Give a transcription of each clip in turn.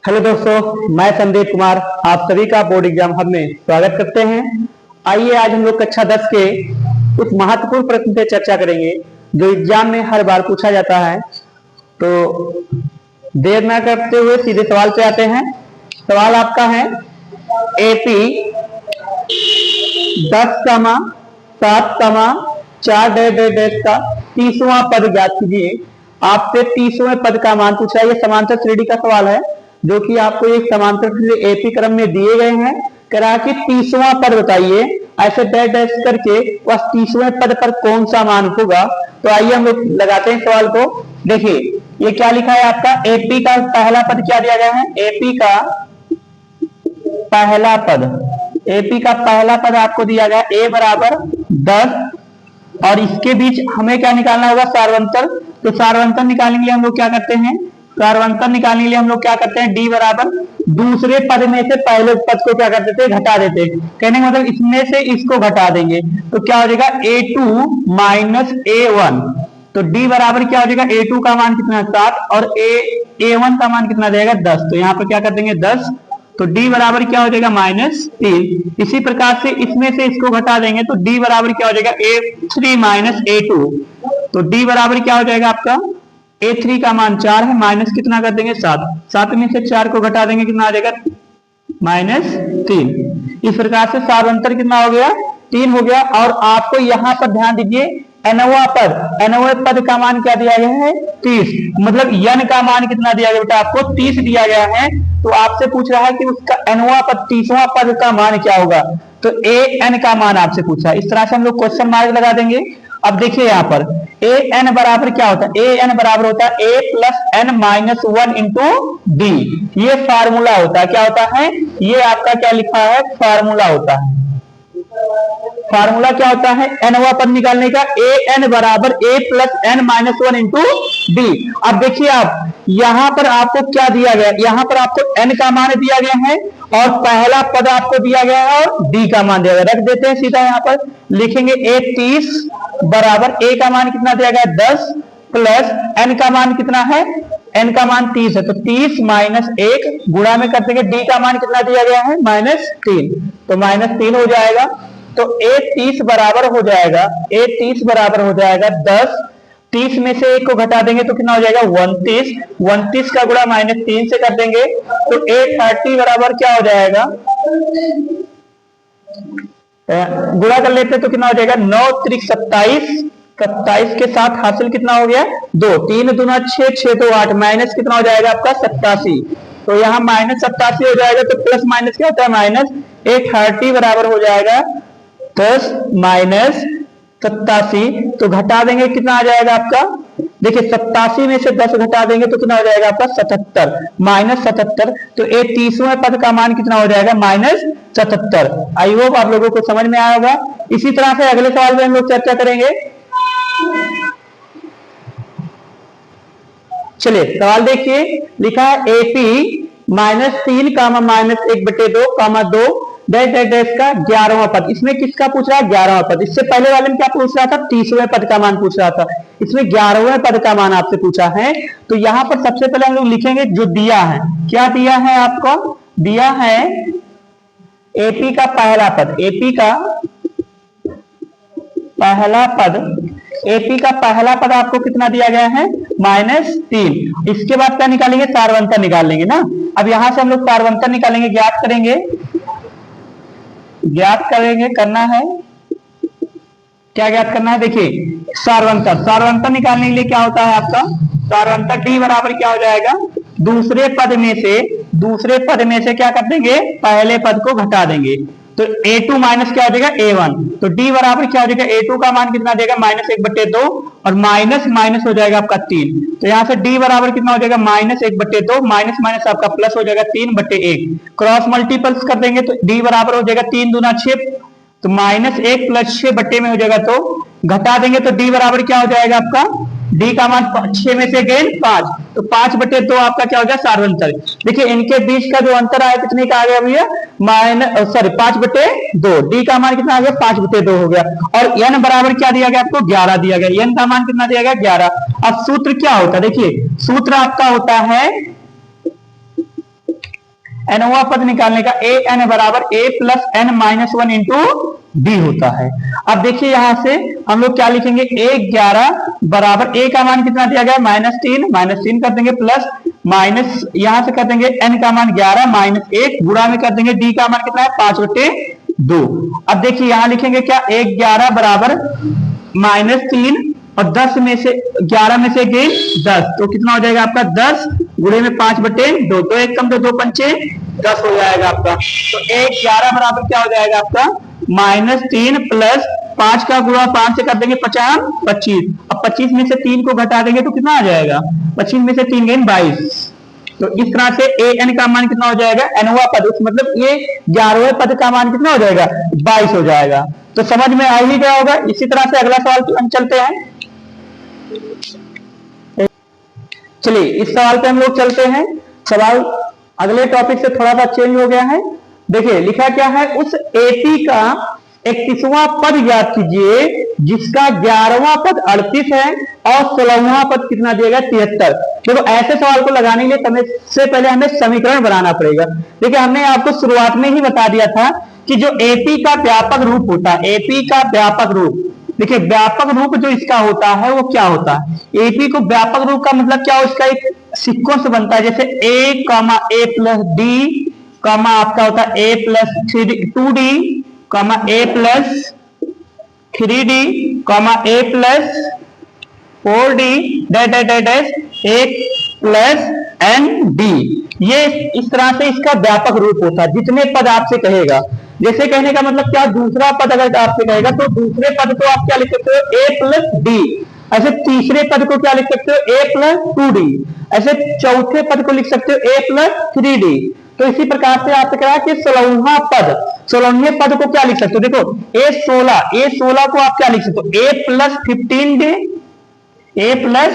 Hello दोस्तों, मैं संदीप कुमार आप सभी का बोर्ड एग्जाम हब में स्वागत करते हैं। आइए आज हम लोग कक्षा 10 के कुछ महत्वपूर्ण प्रश्न पे चर्चा करेंगे जो एग्जाम में हर बार पूछा जाता है। तो देर न करते हुए सीधे सवाल पे आते हैं। सवाल आपका है एपी 10,7,4 का 30वां पद ज्ञात कीजिए। आपसे 30वें पद का मान पूछा है। ये समांतर श्रेणी का सवाल है जो कि आपको एक समांतर श्रेणी एपी क्रम में दिए गए हैं। करा कि 30वां पद बताइए, ऐसे डैश डैश करके वह 30वें पद पर कौन सा मान होगा। तो आइए हम लोग लगाते हैं सवाल को। देखिए ये क्या लिखा है आपका, एपी का पहला पद क्या दिया गया है, एपी का पहला पद, एपी का पहला पद आपको दिया गया ए बराबर 10 और इसके बीच हमें क्या निकालना होगा, सार्वंतर। तो सार्वंतर निकालने के लिए हम लोग क्या करते हैं, सार्वंतर निकालने के लिए हम लोग क्या करते हैं, डी बराबर दूसरे पद में से पहले पद को क्या कर देते हैं, घटा देते हैं। कहने का मतलब इसमें से इसको घटा देंगे तो क्या हो जाएगा a2 माइनस a1। तो d बराबर क्या हो जाएगा, a2 का मान कितना है 7 और a1 का मान कितना देगा 10। तो यहाँ पर क्या कर देंगे 10, तो d बराबर क्या हो जाएगा -3। इसी प्रकार से इसमें से इसको घटा देंगे तो d बराबर क्या हो जाएगा a3 माइनस a2। तो d बराबर क्या हो जाएगा आपका, a3 का मान 4 है, माइनस कितना कर देंगे 7, 7 में से 4 को घटा देंगे कितना आ जाएगा -3। इस प्रकार से सार्वंतर कितना हो गया 3 हो गया। और आपको यहाँ पर ध्यान दीजिए nवां पद, nवें पद का मान क्या दिया गया है 30, मतलब n का मान कितना दिया गया बेटा, आपको 30 दिया गया है। तो आपसे पूछ रहा है कि उसका nवां पद 30वां पद का मान क्या होगा। तो an का मान आपसे पूछा है। इस तरह से हम लोग क्वेश्चन मार्क लगा देंगे। अब देखिए यहाँ पर an बराबर क्या होता है, an बराबर होता है a plus n minus 1 into D. ये फार्मूला होता है, क्या होता है, ये आपका क्या लिखा है, फार्मूला होता है। फार्मूला क्या होता है nवां पद निकालने का, an बराबर a plus n minus 1 into D. अब देखिए आप यहाँ पर आपको क्या दिया गया, यहाँ पर आपको n का मान दिया गया है और पहला पद आपको दिया गया है और d का मान दिया गया। रख देते हैं सीधा, यहाँ पर लिखेंगे a 30 बराबर a का मान कितना दिया गया 10 प्लस n का मान कितना है, n का मान 30 है। तो 30 माइनस 1 गुणा में कर देंगे, d का मान कितना दिया गया है -3, तो -3 हो जाएगा। तो a 30 बराबर हो जाएगा, a 30 बराबर हो जाएगा 10, 30 में से 1 को घटा देंगे तो कितना हो जाएगा 29, 29 का गुणा -3 से कर देंगे तो a 30 बराबर क्या हो जाएगा, गुणा कर लेते तो कितना हो जाएगा 9 त्रिक 27, 27 के साथ हासिल कितना हो गया 2, 3 दूना 6, 6 तो 8, माइनस कितना हो जाएगा आपका 87। तो यहाँ -87 हो जाएगा। तो प्लस माइनस क्या होता है माइनस, a 30 बराबर हो जाएगा 10 माइनस 87। तो घटा देंगे कितना आ जाएगा आपका, देखिए 87 में से 10 घटा देंगे तो कितना हो जाएगा आपका 77, -77। तो ए 30वें पद का मान कितना हो जाएगा -77। आई होप आप लोगों को समझ में आया होगा। इसी तरह से अगले सवाल में हम लोग चर्चा करेंगे। चलिए सवाल देखिए, लिखा है एपी -3 -1/2 डैश डैश डैश का 11वां पद। इसमें किसका पूछ रहा है 11वां पद। इससे पहले वाले में क्या पूछ रहा था, 30वें पद का मान पूछ रहा था। इसमें 11वें पद का मान आपसे पूछा है। तो यहाँ पर सबसे पहले हम लोग लिखेंगे जो दिया है, क्या दिया है आपको, दिया है एपी का पहला पद, एपी का पहला पद, एपी का पहला पद आपको कितना दिया गया है -3। इसके बाद क्या निकालेंगे, सार्वंतर निकाल लेंगे ना। अब यहां से हम लोग सार्वंतर निकालेंगे, ज्ञात करेंगे, ज्ञात करेंगे, करना है क्या, ज्ञात करना है, देखिए सार्वंतर, सार्वंतर निकालने के लिए क्या होता है आपका, सार्वंतर डी बराबर क्या हो जाएगा, दूसरे पद में से क्या कर देंगे, पहले पद को घटा देंगे। तो a2 माइनस क्या हो जाएगा a1। तो d बराबर क्या हो जाएगा, a2 का मान कितना देगा -1/2 और माइनस माइनस हो जाएगा आपका 3। तो यहाँ से d बराबर कितना हो जाएगा -1/2, माइनस माइनस आपका प्लस हो जाएगा 3/1। क्रॉस मल्टीपल्स कर देंगे तो d बराबर हो जाएगा 3 दूना 6, तो -1 प्लस 6 बट्टे में हो जाएगा। तो घटा देंगे तो d बराबर क्या हो जाएगा आपका, d का मान 6 में से गेन 5, तो 5/2 आपका क्या हो गया सार्वंतर। देखिए इनके बीच का जो अंतर आया कितने का आ गया भैया, 5/2। d का मान कितना आ गया 5/2 हो गया। और n बराबर क्या दिया गया आपको 11 दिया गया, n का मान कितना दिया गया 11। अब सूत्र क्या होता है, देखिए सूत्र आपका होता है nवा पद निकालने का ए एन बराबर a plus n minus one into d होता है। अब देखिए यहां से हम लोग क्या लिखेंगे, A11 बराबर ए का मान कितना दिया गया -3 कर देंगे प्लस माइनस यहां से कर देंगे n का मान 11 -1 गुणा में कर देंगे डी का मान कितना है 5/2। अब देखिए यहां लिखेंगे क्या, 11 बराबर -3 और 10 में से 11 में से गेन 10 तो कितना हो जाएगा आपका 10 गुणे में 5/2 तो एक कम तो 2 पंचे 10 हो जाएगा आपका। तो 11 बराबर क्या हो जाएगा आपका -3 प्लस 5 का गुणा 5 से कर देंगे 50 25। अब 25 में से 3 को घटा देंगे तो कितना आ जाएगा, 25 में से 3 गेन 22। तो इस तरह से ए एन का मान कितना हो जाएगा, एनवा पद मतलब ये 11वें पद का मान कितना हो जाएगा 22 हो जाएगा। तो समझ में आ ही गया होगा। इसी तरह से अगला सवाल हम चलते हैं। चलिए इस सवाल पे हम लोग चलते हैं। सवाल अगले टॉपिक से थोड़ा सा चेंज हो गया है। देखिए लिखा क्या है, उस एपी का 31वां पद ज्ञात कीजिए जिसका 11वां पद 38 है और 16वां पद कितना दिएगा 73। देखो ऐसे सवाल को लगाने के लिए सबसे पहले हमें समीकरण बनाना पड़ेगा। देखिए हमने आपको शुरुआत में ही बता दिया था कि जो एपी का व्यापक रूप होता है, एपी का व्यापक रूप, देखिए व्यापक रूप जो इसका होता है वो क्या होता है, एपी को व्यापक रूप का मतलब क्या हो, इसका एक सीक्वेंस बनता है जैसे ए कॉमा ए प्लस डी कॉमा आपका होता है ए प्लस 2d कॉमा ए प्लस 3d कॉमा ए प्लस 4d डैश ए प्लस एन डी। ये इस तरह से इसका व्यापक रूप होता है। जितने पद आपसे कहेगा, जैसे कहने का मतलब क्या, दूसरा पद अगर आपसे कहेगा तो दूसरे पद को आप क्या लिख सकते हो ए प्लस डी, ऐसे तीसरे पद को क्या लिख सकते हो ए प्लस 2d, ऐसे चौथे पद को लिख सकते हो ए प्लस 3d। तो इसी प्रकार से आपसे कहा कि 16वें पद को क्या लिख सकते हो, देखो ए16 को आप क्या लिख सकते हो ए प्लस 15d, ए प्लस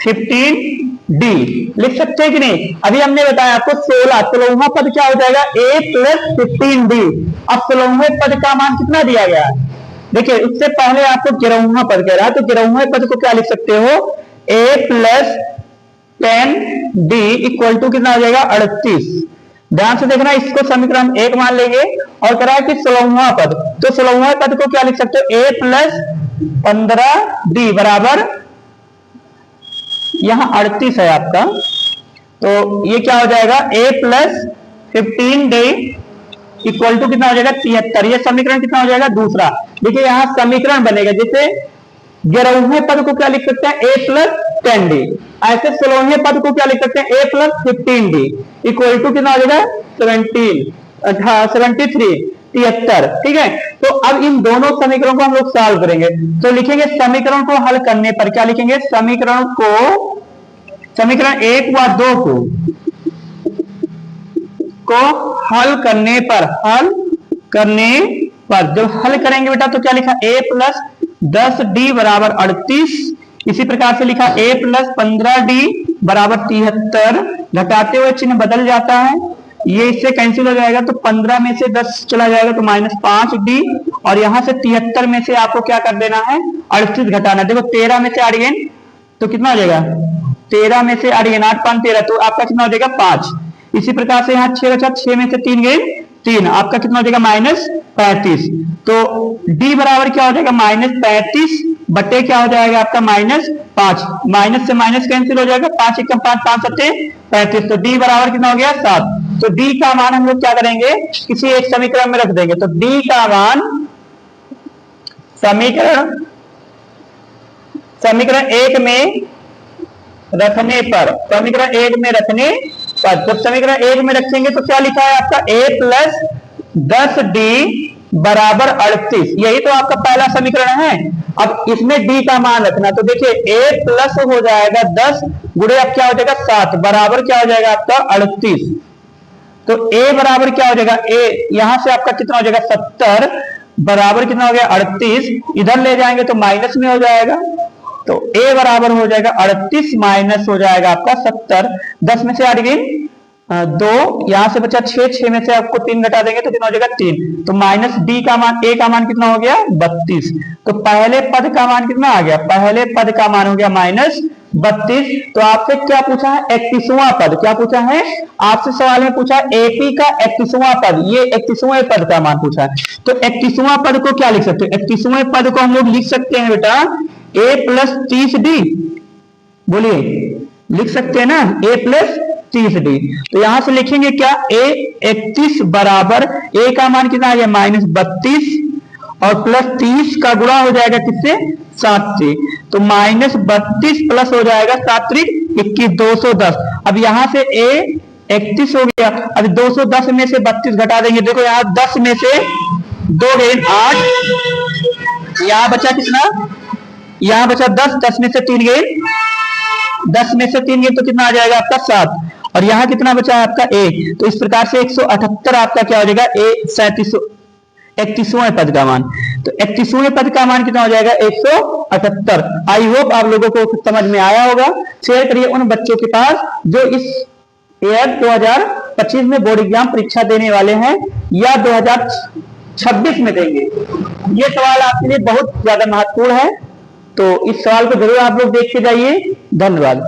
15d लिख सकते हैं कि नहीं। अभी हमने बताया आपको 16वां पद क्या हो जाएगा a प्लस 15d। अब 16वें पद का मान कितना दिया गया है, देखिए उससे पहले आपको 11वां पद कह रहा है तो 11वें पद को क्या लिख सकते हो a plus 10d equal to कितना हो जाएगा 38। ध्यान से देखना, इसको समीकरण 1 मान लेंगे और कह रहा है कि 16वां पद, तो 16वें पद को क्या लिख सकते हो a प्लस 15d बराबर यहां 38 है आपका, तो ये क्या हो जाएगा a plus 15d equal to कितना हो जाएगा 73। ये समीकरण कितना हो जाएगा दूसरा। देखिए यहां समीकरण बनेगा जैसे 11वें पद को क्या लिख सकते हैं a प्लस 10d, ऐसे 16वें पद को क्या लिख सकते हैं a plus 15d equal to कितना हो जाएगा 73। ठीक है, तो अब इन दोनों समीकरणों को हम लोग सॉल्व करेंगे। तो लिखेंगे समीकरण को हल करने पर क्या लिखेंगे, समीकरण 1 व 2 को हल करने पर जब हल करेंगे बेटा तो क्या लिखा a प्लस 10d बराबर 38। इसी प्रकार से लिखा a प्लस 15d बराबर 73। घटाते हुए चिन्ह बदल जाता है, ये इससे कैंसिल हो जाएगा तो 15 में से 10 चला जाएगा तो -5d और यहां से 73 में से आपको क्या कर देना है 38 घटाना। देखो 13 में से 8 गेन तो कितना हो जाएगा, 13 में से 8 गेन 8 5 13 तो आपका कितना हो जाएगा 5। इसी प्रकार से यहाँ 6 बचा, 6 में से 3 गेन 3 आपका कितना हो जाएगा -35। तो d बराबर क्या हो जाएगा -35 बटे क्या हो जाएगा आपका -5, माइनस से माइनस कैंसिल हो जाएगा, 5 एकम 5 5 सत्ते 35। तो d बराबर कितना हो गया 7। तो d का मान हम लोग क्या करेंगे किसी एक समीकरण में रख देंगे। तो d का मान समीकरण 1 में रखने पर, जब समीकरण 1 में रखेंगे तो क्या लिखा है आपका a प्लस 10d बराबर 38, यही तो आपका पहला समीकरण है। अब इसमें d का मान रखना, तो देखिए a प्लस हो जाएगा 10 गुणे अब क्या हो जाएगा 7 बराबर क्या हो जाएगा आपका 38। तो a बराबर क्या हो जाएगा, a यहां से आपका कितना हो जाएगा 70 बराबर कितना हो गया 38, इधर ले जाएंगे तो माइनस में हो जाएगा। तो a बराबर हो जाएगा 38 माइनस हो जाएगा आपका 70, 10 में से 8 गेन 2, यहां से बचा 6 में से आपको 3 घटा देंगे तो कितना हो जाएगा 3। तो माइनस d का मान, a का मान कितना हो गया 32। तो पहले पद का मान कितना आ गया, पहले पद का मान हो गया 32। तो आपसे क्या पूछा है? 31वां पद। क्या पूछा है आपसे? सवाल में पूछा एपी का 31वां पद, ये 31वें पद का मान पूछा है। तो 31वां पद को क्या लिख सकते हैं? 31वें पद को हम लोग लिख सकते हैं बेटा a प्लस 30d। बोलिए, लिख सकते हैं ना, a प्लस 30d। तो यहां से लिखेंगे क्या? a 31 बराबर a का मान कितना आ गया? -32 और प्लस 30 का गुणा हो जाएगा किससे? 7 से। तो -32 प्लस हो जाएगा 7 त्रिक 21, 210। अब यहां से a 31 हो गया, अब 210 में से 32 घटा देंगे। देखो यहाँ 10 में से 2 गए 8, यहां बचा कितना? यहां बचा 10, 10 में से 3 गए 10 में से 3 गए तो कितना आ जाएगा आपका? 7। और यहां कितना बचा है आपका? a। तो इस प्रकार से 178 आपका क्या हो जाएगा? a 31वें पद का मान। तो 31वें पद का मान कितना हो जाएगा? 178। आई होप आप लोगों को समझ में आया होगा। शेयर करिए उन बच्चों के पास जो इस ईयर 2025 में बोर्ड एग्जाम परीक्षा देने वाले हैं या 2026 में देंगे। ये सवाल आपके लिए बहुत ज्यादा महत्वपूर्ण है, तो इस सवाल को जरूर आप लोग देख के जाइए। धन्यवाद।